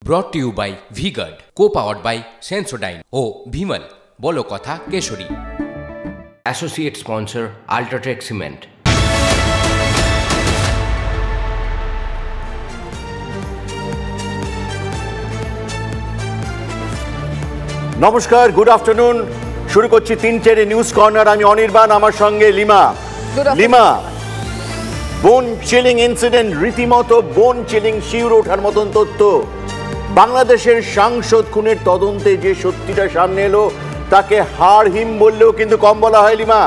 brought to you by V-Guard, co-powered by Sensodyne O Vimal বলো কথা কেশরী। Associate sponsor Ultratech Cement। নমস্কার, good afternoon. শুরু করছি 3 নিউজ কর্নার। আমি অনির্বাণ, আমার সঙ্গে Lima. Lima, bone chilling incident, রীতিমতো বোন চিলিং, শিউরে ওঠার মতন তথ্য। বাংলাদেশের সাংসদ খুনের তদন্তে যে সত্যিটা সামনে এলো তাকে হাড় হিম বললেও কিন্তু কম বলা হয় লিমা।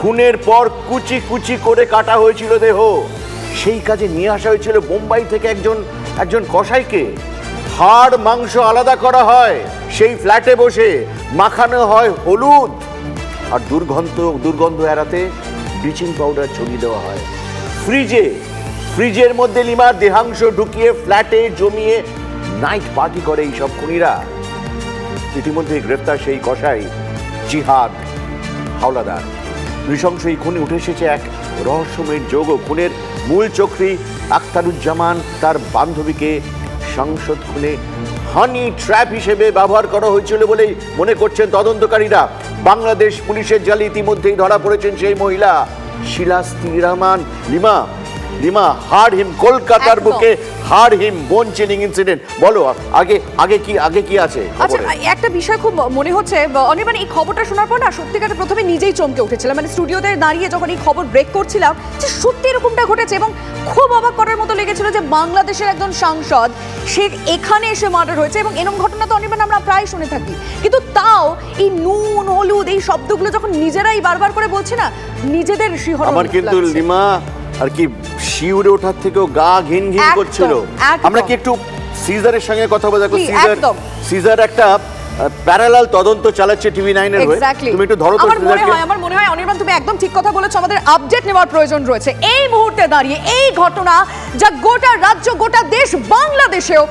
খুনের পর কুচি কুচি করে কাটা হয়েছিল দেহ। সেই কাজে নিয়ে আসা হয়েছিল বোম্বাই থেকে একজন কসাইকে। হাড় মাংস আলাদা করা হয়, সেই ফ্ল্যাটে বসে মাখানো হয় হলুদ, আর দুর্গন্ধ এড়াতে ব্লিচিং পাউডার ছড়িয়ে দেওয়া হয়। ফ্রিজের মধ্যে লিমার দেহাংশ ঢুকিয়ে ফ্ল্যাটে জমিয়ে নাইট পার্টি করে এইসব খুনিরা। ইতিমধ্যে গ্রেফতার সেই কসাই জিহাদ হাওলাদার। নৃশংস এই খুনে উঠে এসেছে এক রহস্যময় যোগ। খুনের মূল চক্রী আখতারুজ্জামান তার বান্ধবীকে সংসদ খুনে হানি ট্র্যাপ হিসেবে ব্যবহার করা হয়েছিল বলেই মনে করছেন তদন্তকারীরা। বাংলাদেশ পুলিশের জালে ইতিমধ্যেই ধরা পড়েছেন সেই মহিলা শিলাস্তি রহমান। লিমা হাড় হিম, কলকাতার বুকে হাড় হিম বোন চিলিং ইনসিডেন্ট। বলো আগে কি আছে? আচ্ছা, একটা বিষয় খুব মনে হচ্ছে অনির্বাণ, এই খবরটা শোনার পর না সত্যিকারে প্রথমে নিজেই চমকে উঠেছিলাম। মানে স্টুডিওতে দাঁড়িয়ে যখন এই খবর ব্রেক করছিলাম যে সত্যি এরকমটা ঘটেছে, এবং খুব অবাক করার মতো লেগেছিল যে বাংলাদেশের একজন সাংসদ সে এখানে এসে মার্ডার হয়েছে। এবং এরকম ঘটনা তো অনির্বাণ আমরা প্রায় শুনে থাকি, কিন্তু তাও এই নুন হলুদ এই শব্দগুলো যখন নিজেরাই বারবার করে বলছে না, নিজেদের শিহরণ। আমার কিন্তু লিমা আর কি শিউরে ওঠার থেকেও গা ঘিন ঘিন করছিল। আমরা কি একটু সিজারের সঙ্গে কথা বলবো? দেখো সিজার একটা প্যারালাল তদন্ত চালাচ্ছে টিভি9 এর হয়ে। তুমি একটু ধরো তো। আমার মনে হয় অনির্বাণ তুমি একদম ঠিক কথা বলেছো। আমাদের আপডেট নেওয়ার প্রয়োজন রয়েছে এই মুহূর্তে দাঁড়িয়ে। এই ঘটনা যা গোটা রাজ্য গোটা দেশ বাংলাদেশেও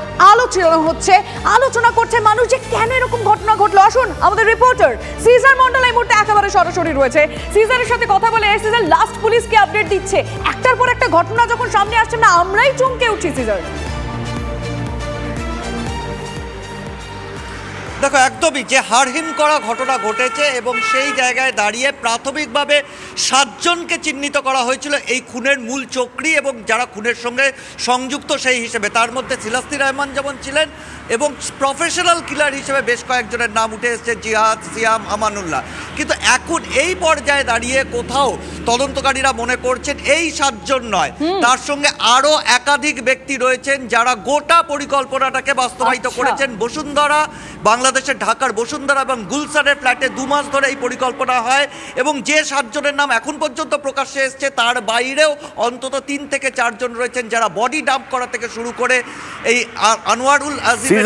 আলোচনা করছে মানুষ, যে কেন এরকম ঘটনা ঘটলো। আসুন, আমাদের রিপোর্টার সিজার মন্ডল এই মুহূর্তে একেবারে সরাসরি রয়েছে। সিজারের সাথে কথা বলে সিজার লাস্ট পুলিশকে আপডেট দিচ্ছে। একটার পর একটা ঘটনা যখন সামনে আসছে না, আমরাই চমকে উঠছি। সিজার, দেখো, একদমই যে হাড়হিম করা ঘটনা ঘটেছে এবং সেই জায়গায় দাঁড়িয়ে প্রাথমিকভাবে 7 জনকে চিহ্নিত করা হয়েছিল এই খুনের মূল চক্রী এবং যারা খুনের সঙ্গে সংযুক্ত সেই হিসেবে। তার মধ্যে শিলাস্তি রহমান যেমন ছিলেন এবং প্রফেশনাল কিলার হিসেবে বেশ কয়েকজনের নাম উঠে এসেছে, জিহাদ, সিয়াম, আমানুল্লাহ। কিন্তু এখন এই পর্যায়ে দাঁড়িয়ে কোথাও তদন্তকারীরা মনে করছেন এই 7 জন নয়, তার সঙ্গে আরও একাধিক ব্যক্তি রয়েছেন যারা গোটা পরিকল্পনাটাকে বাস্তবায়িত করেছেন। বসুন্ধরা, বাংলাদেশের ঢাকার বসুন্ধরা এবং গুলশানের ফ্ল্যাটে 2 মাস ধরে এই পরিকল্পনা হয় এবং যে 7 জনের নাম এখন পর্যন্ত প্রকাশ্যে এসছে তার বাইরেও অন্তত 3 থেকে 4 জন রয়েছেন যারা বডি ডাম্প করা থেকে শুরু করে এই আনোয়ারুল আজিমের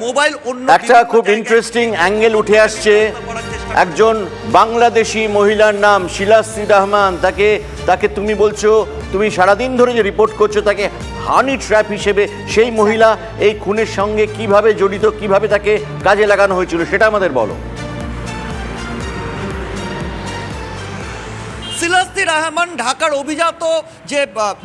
মোবাইল অন্য একটা খুব ইন্টারেস্টিং অ্যাঙ্গেল উঠে আসছে। একজন বাংলাদেশি মহিলার নাম শিলাস্তি রহমান। তাকে তুমি বলছো, তুমি সারাদিন ধরে যে রিপোর্ট করছো তাকে হানি ট্র্যাপ হিসেবে, সেই মহিলা এই খুনের সঙ্গে কিভাবে জড়িত, কিভাবে তাকে কাজে লাগানো হয়েছিল সেটা আমাদের বলো। শিলাস্তি রহমান ঢাকার অভিজাত যে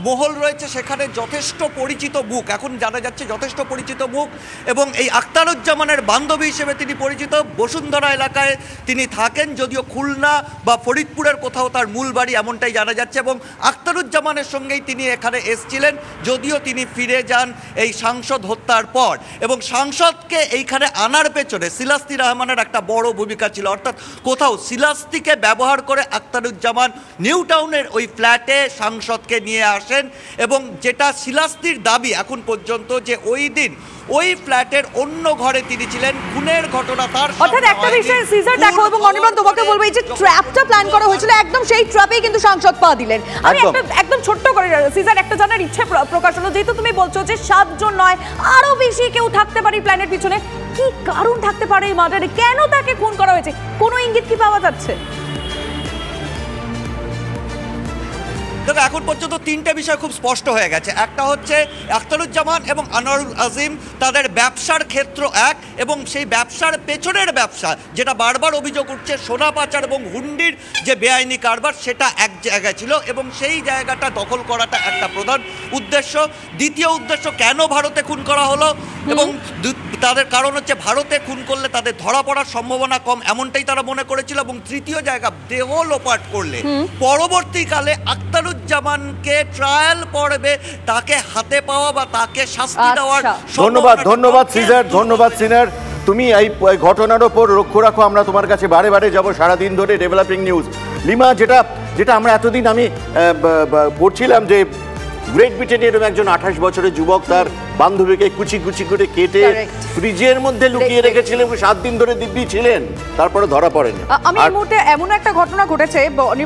মহল রয়েছে সেখানে যথেষ্ট পরিচিত মুখ, এখন জানা যাচ্ছে যথেষ্ট পরিচিত মুখ। এবং এই আখতারুজ্জামানের বান্ধবী হিসেবে তিনি পরিচিত। বসুন্ধরা এলাকায় তিনি থাকেন, যদিও খুলনা বা ফরিদপুরের কোথাও তার মূল বাড়ি এমনটাই জানা যাচ্ছে। এবং আখতারুজ্জামানের সঙ্গেই তিনি এখানে এসেছিলেন, যদিও তিনি ফিরে যান এই সাংসদ হত্যার পর। এবং সাংসদকে এইখানে আনার পেছনে শিলাস্তি রহমানের একটা বড় ভূমিকা ছিল। অর্থাৎ কোথাও শিলাস্তিকে ব্যবহার করে আখতারুজ্জামান নিউ টাউনের ওই ফ্ল্যাটে সাংসদকে নিয়ে আসেন। এবং যেটা শিলাস্তির দাবি এখন পর্যন্ত, যে ওই দিন ওই ফ্ল্যাটের অন্য ঘরে তিনি ছিলেন, খুনের ঘটনা তার। অর্থাৎ একটা বিষয় সিজার দেখো, এবং অনির্বাণ তোমাকে বলবো, এই যে ট্র্যাপটা প্ল্যান করা হয়েছিল একদম সেই ট্র্যাপেই কিন্তু সাংসদ পা দিলেন। আমি একদম ছোট্ট করে সিজার একটা জানার ইচ্ছে প্রকাশ হলো, যেহেতু তুমি বলছো যে 7 জন নয় আরো বেশি কেউ থাকতে পারে প্ল্যানের পিছনে, কি কারণ থাকতে পারে এই মার্ডারে? কেন তাকে খুন করা হয়েছে? কোনো ইঙ্গিত কি পাওয়া যাচ্ছে? দেখো এখন পর্যন্ত তিনটে বিষয় খুব স্পষ্ট হয়ে গেছে। একটা হচ্ছে আখতারুজ্জামান এবং আনোয়ারুল আজিম তাদের ব্যবসার ক্ষেত্র এক, এবং সেই ব্যবসার পেছনের ব্যবসা যেটা বারবার অভিযোগ উঠছে সোনা পাচার এবং হুন্ডির যে বেআইনি কারবার, সেটা এক জায়গায় ছিল এবং সেই জায়গাটা দখল করাটা একটা প্রধান উদ্দেশ্য। দ্বিতীয় উদ্দেশ্য, কেন ভারতে খুন করা হলো, এবং তাদের কারণ হচ্ছে ভারতে খুন করলে তাদের ধরা পড়ার সম্ভাবনা কম, এমনটাই তারা মনে করেছিল। এবং তৃতীয় জায়গা, দেহ লোপাট করলে পরবর্তীকালে আখতারুজ্জামানকে ট্রায়াল পর্বে তাকে হাতে পাওয়া বা তাকে শাস্তি দেওয়ার। ধন্যবাদ সিজার, ধন্যবাদ সিনার। তুমি এই ঘটনার ওপর লক্ষ্য রাখো, আমরা তোমার কাছে বারে বারে যাবো সারাদিন ধরে। ডেভেলপিং নিউজ লিমা, যেটা আমরা এতদিন আমি পড়ছিলাম যে গ্রেট ব্রিটেনের এরকম একজন 28 বছরের যুবক তার বান্ধবীকে কুচি কুচি করে কেটে ফ্রিজের মধ্যে লুকিয়ে রেখেছিলেন, 7 দিন ধরে দিব্যি ছিলেন, তারপরে ধরা পড়েনি। আমি এই মুহূর্তে এমন একটা ঘটনা ঘটেছে,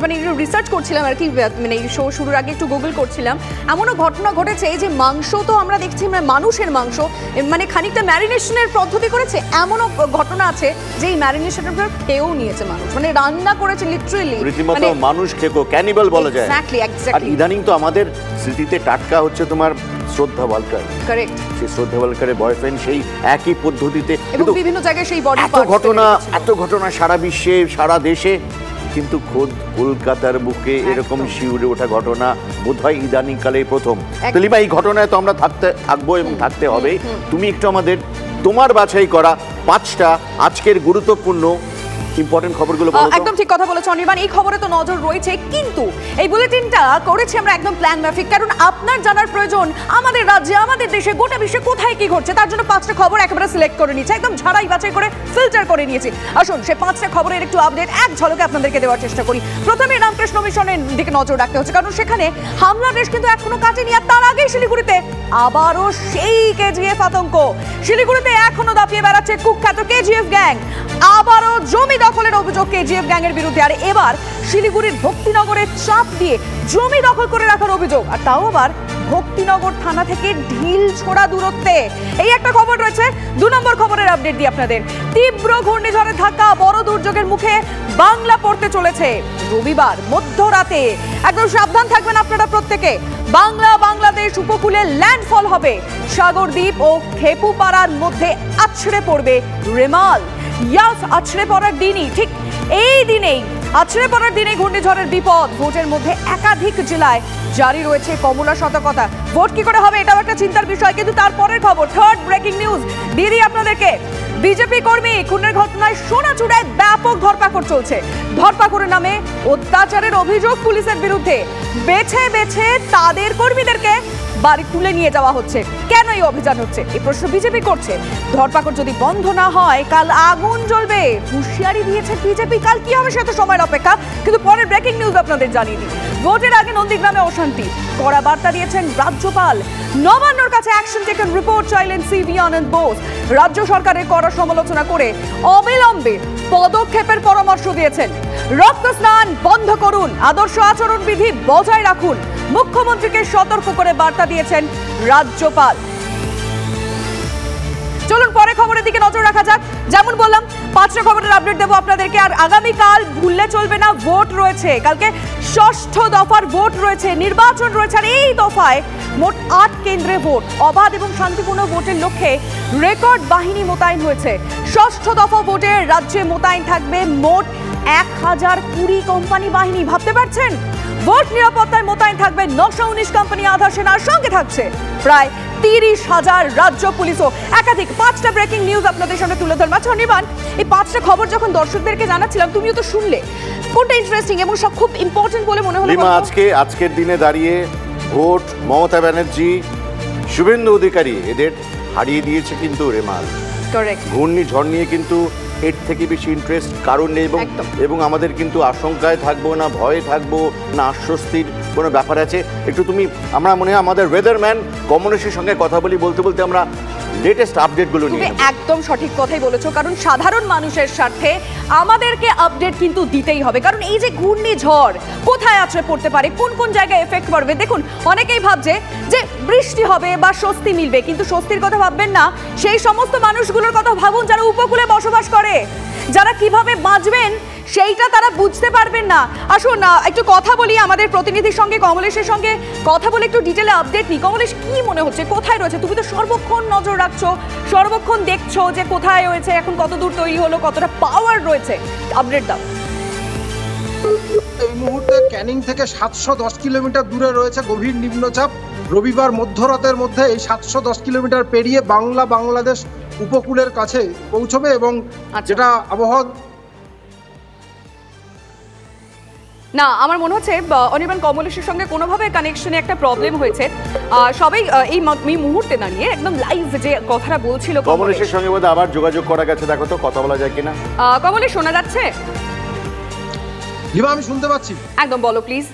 মানে রিসার্চ করছিলাম আর কি, মানে এই শো শুরুর আগে একটু গুগল করছিলাম, এমনও ঘটনা ঘটেছে যে মাংস তো আমরা দেখছি মানে মানুষের মাংস মানে খানিকটা ম্যারিনেশনের পদ্ধতি করেছে, এমনও ঘটনা আছে যে এই ম্যারিনেশনের পর খেয়েও নিয়েছে মানুষ, মানে রান্না করেছে লিটারালি, রীতিমতো মানুষ খেকো, ক্যানিবাল বলা যায়। এক্স্যাক্টলি। আর ইদানিং তো আমাদের স্মৃতিতে টাটকা হচ্ছে তোমার শ্রদ্ধা ওয়ালকার। কারেক্ট। সেই শ্রদ্ধা ওয়ালকারের বয়ফ্রেন্ড সেই একই পদ্ধতিতে, এবং বিভিন্ন জায়গায় সেই বডি এত ঘটনা সারা বিশ্বে সারা দেশে, কিন্তু খোদ কলকাতার বুকে এরকম শিউরে ওঠা ঘটনা বোধহয় ইদানিং কালে প্রথম। লিমা, এই ঘটনায় তো আমরা থাকবো এবং থাকতে হবে। তুমি একটু আমাদের তোমার বাছাই করা 5টা আজকের গুরুত্বপূর্ণ ইম্পর্টেন্ট খবরগুলো বলো। একদম ঠিক কথা বলেছো অনির্বাণ, এই খবরে তো নজর রয়েছে, কিন্তু এই বুলেটিনটা করেছি আমরা একদম প্ল্যান মাফিক, কারণ আপনার জানার প্রয়োজন আমাদের রাজ্যে, আমাদের দেশে, গোটা বিশ্বে কোথায় কি ঘটছে, তার জন্য 5টা খবর একেবারে সিলেক্ট করে নিয়েছি, একদম ঝাড়াই বাছাই করে ফিল্টার করে নিয়েছি। আসুন সেই 5টা খবরের একটু আপডেট এক ঝলকে আপনাদেরকে দেওয়ার চেষ্টা করি। প্রথমে রামকৃষ্ণ মিশনের দিকে নজর রাখতে হচ্ছে, কারণ সেখানে হামলার রেশ কিন্তু এখনো কাটেনি, আর তার আগেই শিলিগুড়িতে আবারও সেই কেজিএফ আতঙ্ক। শিলিগুড়িতে এখনো দাপিয়ে বেড়াচ্ছে কুখ্যাত কেজিএফ গ্যাং, আবারও জমি দখলের অভিযোগ কেজিএফ গ্যাংয়ের বিরুদ্ধে, আর এবার শিলিগুড়ির ভক্তিনগরের চাপ দিয়ে জমি দখল করে রাখার অভিযোগ, আর তাও আবার ভক্তিনগর থানা থেকে ঢিল ছোড়া দূরত্বে। এই একটা খবর রয়েছে। 2 নম্বর খবরের আপডেট দিই আপনাদের। তীব্র ঘূর্ণিঝড়ের ধাক্কা, বড় দুর্যোগের মুখে বাংলা পড়তে চলেছে। রবিবার মধ্যরাতে একদম সাবধান থাকবেন আপনারা প্রত্যেকে। বাংলাদেশ উপকূলে ল্যান্ডফল হবে। সাগরদ্বীপ ও খেপুপাড়ার মধ্যে আছড়ে পড়বে রেমাল। আছড়ে পড়ার দিনই, ঠিক এই দিনেই, আছড়ে পড়ার দিনে ঘূর্ণিঝড়ের বিপদ। ভোটের মধ্যে একাধিক জেলায় জারি রয়েছে কমলা সতর্কতা। ভোট কি করে হবে এটাও একটা চিন্তার বিষয়, কিন্তু তারপরের খবর, থার্ড ব্রেকিং নিউজ দিয়ে দিই আপনাদেরকে। বিজেপি কর্মী খুনের ঘটনায় সোনাচূড়ায় ব্যাপক ধরপাকড় চলছে। ধরপাকড়ের নামে অত্যাচারের অভিযোগ পুলিশের বিরুদ্ধে। বেছে বেছে তাদের কর্মীদেরকে বাড়ি তুলে নিয়ে যাওয়া হচ্ছে। কেন এই অভিযান হচ্ছে এই প্রশ্ন বিজেপি করছে। ধরপাকড় যদি বন্ধ না হয় কাল আগুন জ্বলবে, হুঁশিয়ারি দিয়েছে বিজেপি। কাল কি হবে সেটা সময়ের অপেক্ষা, কিন্তু পরের ব্রেকিং নিউজ আপনাদের জানিয়ে দিই। ভোটের আগে নন্দীগ্রামে অশান্তি, কড়া বার্তা দিয়েছেন রাজ্যপাল। নবান্নর কাছে অ্যাকশন টেকেন রিপোর্ট চাইলেন সিভি আনন্দ বোস। রাজ্য সরকারের কড়া সমালোচনা করে অবিলম্বে পদক্ষেপের পরামর্শ দিয়েছেন। রক্ত স্নান বন্ধ করুন, আদর্শ আচরণবিধি বজায় রাখুন, মুখ্যমন্ত্রীকে সতর্ক করে বার্তা দিয়েছেন রাজ্যপাল। চলুন পরে খবরের দিকে নজর রাখা যাক। যেমন বললাম 5টা খবরের আপডেট দেবো আপনাদেরকে, আর আগামীকাল ভুললে চলবে না, ভোট রয়েছে। কালকে 6ষ্ঠ দফার ভোট রয়েছে, নির্বাচন রয়েছে, আর এই দফায় মোট 8 কেন্দ্রে ভোট। অবাধ এবং শান্তিপূর্ণ ভোটের লক্ষ্যে রেকর্ড বাহিনী মোতায়েন হয়েছে। 6ষ্ঠ দফা ভোটে রাজ্যে মোতায়েন থাকবে মোট 1020 কোম্পানি বাহিনী। ভাবতে পারছেন? ভোট নিরাপত্তায় মোতায়েন থাকবে 919 কোম্পানি আধা সেনার, সঙ্গে থাকছে প্রায় 30,000 রাজ্য পুলিশও। একাধিক 5টা ব্রেকিং নিউজ আপনাদের সামনে তুলে ধরবো। আচ্ছা অনির্বাণ, এই 5টা খবর যখন দর্শকদেরকে জানাচ্ছিলাম তুমিও তো শুনলে, কোনটা ইন্টারেস্টিং এবং সব খুব ইম্পর্টেন্ট বলে মনে হলো? আজকের দিনে দাঁড়িয়ে ভোট মমতা ব্যানার্জি, শুভেন্দু অধিকারী এদের হারিয়ে দিয়েছে কিন্তু রেমাল। ঘূর্ণিঝড় নিয়ে কিন্তু এর থেকে বেশি ইন্টারেস্ট কারণ নেই, এবং আমাদের কিন্তু আশঙ্কায় থাকবো না, ভয়ে থাকবো না, আশ্বস্তির কোনো ব্যাপার আছে। একটু আমরা মনে হয় আমাদের ওয়েদারম্যান কমলেশের সঙ্গে কথা বলতে আমরা লেটেস্ট আপডেটগুলো নিয়ে। একদম সঠিক কথাই বলেছো, কারণ সাধারণ মানুষের স্বার্থে আমাদেরকে আপডেট কিন্তু দিতেই হবে। কারণ এই যে ঘূর্ণিঝড় কোথায় আছড়ে পড়তে পারে, কোন কোন জায়গায় এফেক্ট পড়বে। দেখুন, অনেকেই ভাবছে যে বৃষ্টি হবে বা স্বস্তি মিলবে, কিন্তু স্বস্তির কথা ভাববেন না, সেই সমস্ত মানুষগুলোর কথা ভাবুন যারা উপকূলে বসবাস করে, যারা কিভাবে বাঁচবেন সেইটা তারা বুঝতে পারবেন না। আসুন একটু কথা বলি আমাদের প্রতিনিধির সঙ্গে, কমলেশের সঙ্গে কথা বলে একটু ডিটেলে আপডেট নিই। কমলেশ, কি মনে হচ্ছে, কোথায় রয়েছে? তুমি তো সর্বক্ষণ নজর রাখছো, সর্বক্ষণ দেখছো যে কোথায় রয়েছে, এখন কত দূর তৈরি হলো, কতটা পাওয়ার রয়েছে, আপডেট দাও। এই মুহূর্তে ক্যানিং থেকে 710 কিলোমিটার দূরে রয়েছে গভীর নিম্নচাপ। রবিবার মধ্যরাতের মধ্যে এই 710 কিলোমিটার পেরিয়ে বাংলাদেশ উপকূলের কাছে পৌঁছবে এবং যেটা আবহাওয়া না, আমার মনে হচ্ছে অনির্বাণ কমলেশের সঙ্গে কোনোভাবে কানেকশনে একটা প্রবলেম হয়েছে। সবাই এই মুহূর্তে দাঁড়িয়ে একদম লাইভ যে কথাটা বলছিল কমলেশের সঙ্গে বোধহয় আবার যোগাযোগ করা গেছে, দেখো তো কথা বলা যায় কিনা। কমলেশ, শোনা যাচ্ছে? লিমা, আমি শুনতে পাচ্ছি, একদম বলো প্লিজ।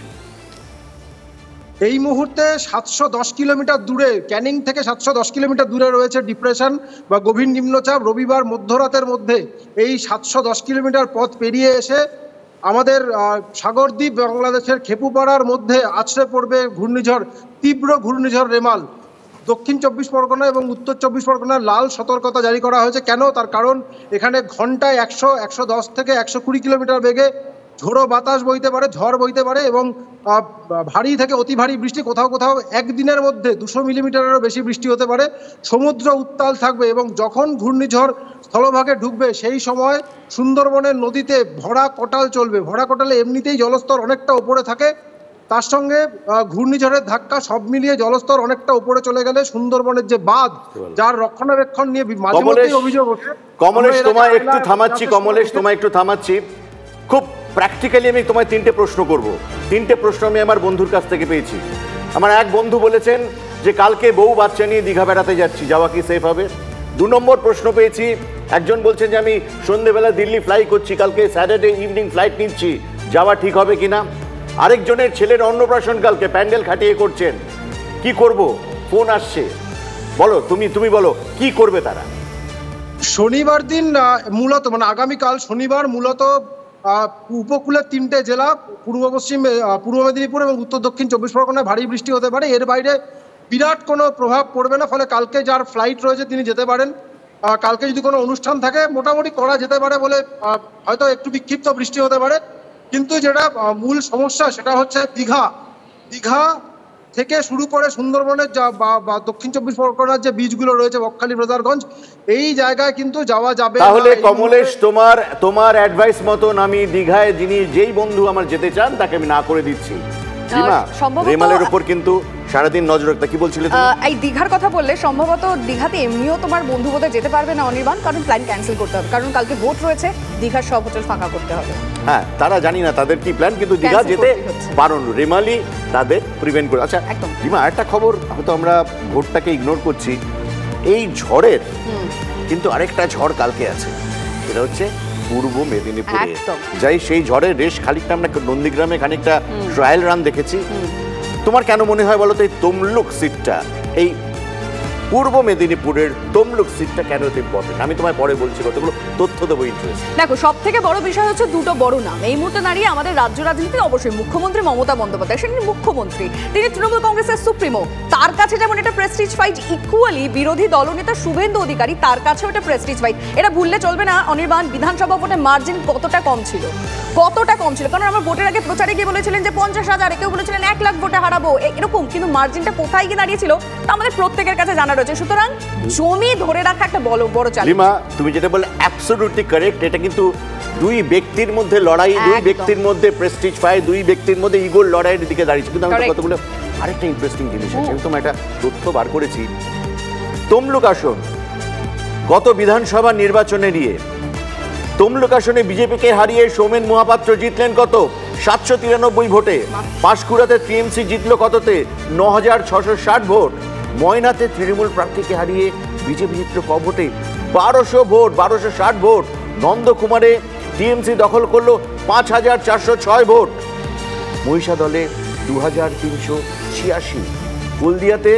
এই মুহূর্তে 710 কিলোমিটার দূরে, ক্যানিং থেকে 710 কিলোমিটার দূরে রয়েছে ডিপ্রেশন বা গভীর নিম্নচাপ। রবিবার মধ্যরাতের মধ্যে এই 710 কিলোমিটার পথ পেরিয়ে এসে আমাদের সাগরদ্বীপ বাংলাদেশের খেপুপাড়ার মধ্যে আছড়ে পড়বে ঘূর্ণিঝড়, তীব্র ঘূর্ণিঝড় রেমাল। দক্ষিণ 24 পরগনা এবং উত্তর 24 পরগনায় লাল সতর্কতা জারি করা হয়েছে। কেন? তার কারণ এখানে ঘন্টায় 100, 110 থেকে 120 কিলোমিটার বেগে ঝোড়ো বাতাস বইতে পারে, ঝড় বইতে পারে এবং ভারী থেকে অতি ভারী বৃষ্টি, কোথাও কোথাও একদিনের মধ্যে 200 মিলিমিটারেরও বেশি বৃষ্টি হতে পারে। সমুদ্র উত্তাল থাকবে এবং যখন ঘূর্ণিঝড় স্থলভাগে ঢুকবে সেই সময় সুন্দরবনের নদীতে ভরা কটাল চলবে। ভরা কটালে এমনিতেই জলস্তর অনেকটা উপরে থাকে, তার সঙ্গে ঘূর্ণিঝড়ের ধাক্কা সব মিলিয়ে জলস্তর অনেকটা উপরে চলে গেলে সুন্দরবনের যে বাঁধ, যার রক্ষণাবেক্ষণ নিয়ে মাঝে মধ্যেই অভিযোগ ওঠে। কমলেশ, তোমায় একটু থামাচ্ছি। খুব প্র্যাকটিক্যালি আমি তোমায় 3টে প্রশ্ন করব। 3টে প্রশ্ন আমি আমার বন্ধুর কাছ থেকে পেয়েছি। আমার এক বন্ধু বলেছেন যে কালকে বউ বাচ্চা নিয়ে দীঘা বেড়াতে যাচ্ছি, যাওয়া কি সেফ হবে? 2 নম্বর প্রশ্ন পেয়েছি, একজন বলছেন যে আমি সন্ধ্যেবেলা দিল্লি ফ্লাই করছি, কালকে স্যাটারডে ইভিনিং ফ্লাইট নিচ্ছি, যাওয়া ঠিক হবে কিনা। আরেকজনের ছেলের অন্নপ্রাশন কালকে, প্যান্ডেল খাটিয়ে করছেন, কি করব? ফোন আসছে, বলো তুমি বলো কি করবে তারা? শনিবার দিন মূলত মানে আগামীকাল শনিবার মূলত উপকূলের 3টে জেলা পূর্ব মেদিনীপুর এবং উত্তর দক্ষিণ 24 পরগনায় ভারী বৃষ্টি হতে পারে। এর বাইরে বিরাট কোনো প্রভাব পড়বে না, ফলে কালকে যার ফ্লাইট রয়েছে তিনি যেতে পারেন। কালকে যদি কোনো অনুষ্ঠান থাকে মোটামুটি করা যেতে পারে বলে, হয়তো একটু বিক্ষিপ্ত বৃষ্টি হতে পারে। কিন্তু যেটা মূল সমস্যা সেটা হচ্ছে দীঘা থেকে শুরু করে সুন্দরবনের বা দক্ষিণ 24 পরগনার যে বীজগুলো রয়েছে, বকখালি, ব্রাদারগঞ্জ, এই জায়গায় কিন্তু যাওয়া যাবে। তাহলে কমলেশ, তোমার অ্যাডভাইস মতন আমি দীঘায় যেই বন্ধু আমার যেতে চান তাকে আমি না করে দিচ্ছি। রেমালের উপর কিন্তু সারাদিন নজর রাখতে, কি বলছিলে তুমি? এই দীঘার কথা বললে সম্ভবত দীঘাতে এমনিও তোমার বন্ধু বোধহয় যেতে পারবে না অনির্বাণ, কারণ প্ল্যান ক্যান্সেল করতে হবে, কারণ কালকে ভোট রয়েছে, দীঘার সব হোটেল ফাঁকা করতে হবে। হ্যাঁ, তারা জানি না তাদের কি প্ল্যান, কিন্তু দীঘা যেতে বারণ, রেমালি তাদের প্রিভেন্ট করে। আচ্ছা রিমা, একটা খবর, হয়তো আমরা ভোটটাকে ইগনোর করছি, এই ঝড়ের কিন্তু আরেকটা ঝড় কালকে আছে, সেটা হচ্ছে পূর্ব মেদিনীপুরে। যাই সেই ঝড়ের রেশ খানিকটা আমরা নন্দীগ্রামে খানিকটা ট্রায়াল রান দেখেছি। তোমার কেন মনে হয় বলো তো এই তমলুক সিটটা, এই পূর্ব মেদিনীপুরের তমলুক সিটটা কেন এত ইম্পর্টেন্ট? আমি তোমায় পরে বলছি, কতগুলো তথ্য দেবো ইন্টারেস্ট। দেখো, সব থেকে বড় বিষয় হচ্ছে দুটো বড় নাম এই মুহূর্তে দাঁড়িয়ে আমাদের রাজ্য রাজনীতি, অবশ্যই মুখ্যমন্ত্রী মমতা বন্দ্যোপাধ্যায়, সেটা মুখ্যমন্ত্রী, তিনি তৃণমূল কংগ্রেসের সুপ্রিমো, তার কাছে যেমন এটা প্রেস্টিজ ফাইট, ইকুয়ালি বিরোধী দলনেতা শুভেন্দু অধিকারী, তার কাছেও এটা প্রেস্টিজ ফাইট। এটা ভুললে চলবে না অনির্বাণ, বিধানসভা ভোটে মার্জিন কতটা কম ছিল, কারণ আমরা ভোটের আগে প্রচারে গিয়ে বলেছিলেন যে 50,000, কেউ বলেছিলেন 1 লাখ ভোটে হারাবো, এরকম, কিন্তু মার্জিনটা কোথায় গিয়ে দাঁড়িয়েছিল তা আমাদের প্রত্যেকের কাছে জানা রয়েছে। সুতরাং জমি ধরে রাখা একটা বড় চ্যালেঞ্জ। লিমা, তুমি যেটা বললে অ্যাবসলিউটলি কারেক্ট। এটা কিন্তু দুই ব্যক্তির মধ্যে লড়াই, দুই ব্যক্তির মধ্যে প্রেস্টিজ ফাইট, দুই ব্যক্তির মধ্যে ইগোর লড়াইয়ের দিকে দাঁড়িয়েছে। কিন্তু আমি কতগুলো আরেকটা ইন্টারেস্টিং জিনিস আছে, আমি তোমার একটা তথ্য বার করেছি। তমলুক আসন গত বিধানসভা নির্বাচনে নিয়ে তমলুক আসনে বিজেপিকে হারিয়ে সৌমেন মহাপাত্র জিতলেন কত? 793 ভোটে। পাঁশকুড়াতে টিএমসি জিতল কততে? 9,660 ভোট। ময়নাতে তৃণমূল প্রার্থীকে হারিয়ে বিজেপি জিতল ক ভোটে? 1200 ভোট, 1260 ভোট। নন্দকুমারে টিএমসি দখল করলো 5,406 ভোট। মহিষা দলে 2,386। হলদিয়াতে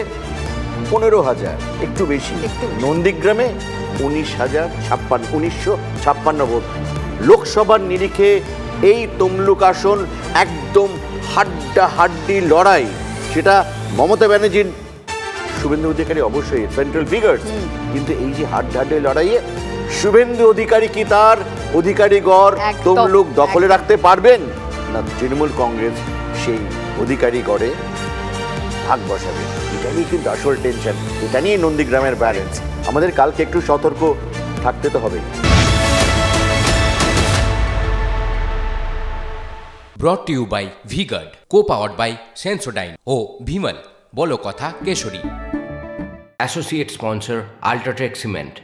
15,000, একটু বেশি। নন্দীগ্রামে 19,56 ভোট। লোকসভার নিরিখে এই তমলুক আসন একদম হাড্ডাহাড্ডি লড়াই। সেটা মমতা ব্যানার্জির শুভেন্দু অধিকারী অবশ্যই সেন্ট্রাল ফিগার্স, কিন্তু এই যে হাড্ডাহাড্ডি লড়াইয়ে শুভেন্দু অধিকারী কি তার অধিকারীগড় তমলুক দখলে রাখতে পারবেন, না তৃণমূল কংগ্রেস সেই অধিকারীগড়ে ভাগ বসাবে? এটা নিয়ে কিন্তু আসল টেনশন, এটা নিয়ে নন্দীগ্রামের ব্যালেন্স। আমাদের কালকে একটু সতর্ক থাকতে তো হবে। Brought to you by V-Guard, co-powered by Sensodyne O Bhimal, বলো কথা কেশরী। Associate sponsor Ultratech Cement.